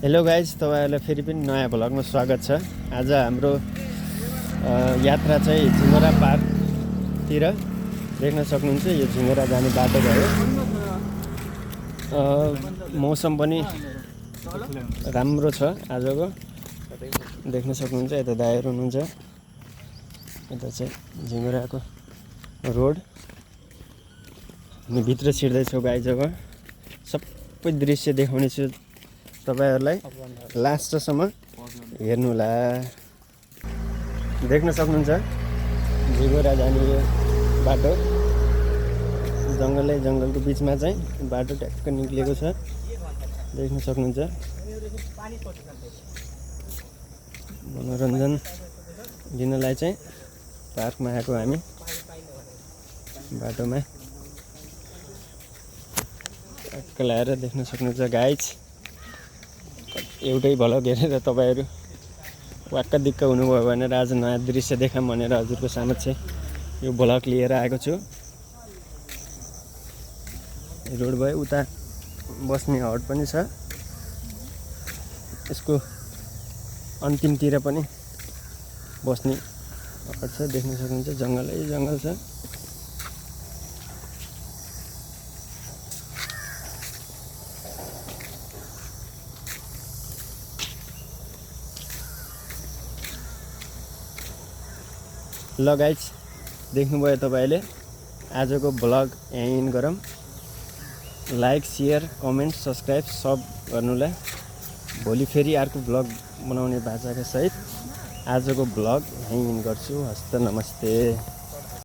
Hello guys, तपाईहरुलाई फेरि पनि नयाँ भ्लगमा स्वागत छ। आज हाम्रो यात्रा चाहिँ झिङरा पार्कतिर देख्न सक्नुहुन्छ। यो झिङरा जाने बाटो भयो। मौसम पनि राम्रो छ आजको, देख्न सक्नुहुन्छ। यता दाइहरु हुनुहुन्छ, यता चाहिँ झिङराको रोड। हामी भित्र छिर्दैछौँ गाइज। अब सबै दृश्य देखाउने छु तपाईहरुलाई, लास्टसम्म हेर्नुहोला। देख्न सक्नुहुन्छ झिङरा जाने यो बाटो। जङ्गलको बिचमा चाहिँ बाटो ट्याक्क निक्लिएको छ, देख्न सक्नुहुन्छ। मनोरञ्जन लिनलाई चाहिँ पार्कमा आएको हामी। बाटोमा ट्याक्क लगाएर देख्न सक्नुहुन्छ गाइज। एउटै भ्लग हेरेर तपाईहरु वाक्क दिक्क हुनुभयो भनेर आज नयाँ दृश्य देखाम भनेर हजुरको समक्ष यो भ्लग लिएर आएको छु। रोड भयो, उता बस्ने हट पनि छ। यसको अन्तिमतिर पनि बस्ने हट छ, देख्न सक्नुहुन्छ। जङ्गलै जङ्गल छ। ल गाइज, देख्नुभयो तपाईले। आजको भ्लग यहीँ इन गरौँ। लाइक, शेयर, कमेन्ट, सब्सक्राइब सब गर्नुलाई। भोलि फेरि अर्को भ्लग बनाउने बाचाका सहित आजको भ्लग यहीँ इन गर्छु। हस्त नमस्ते।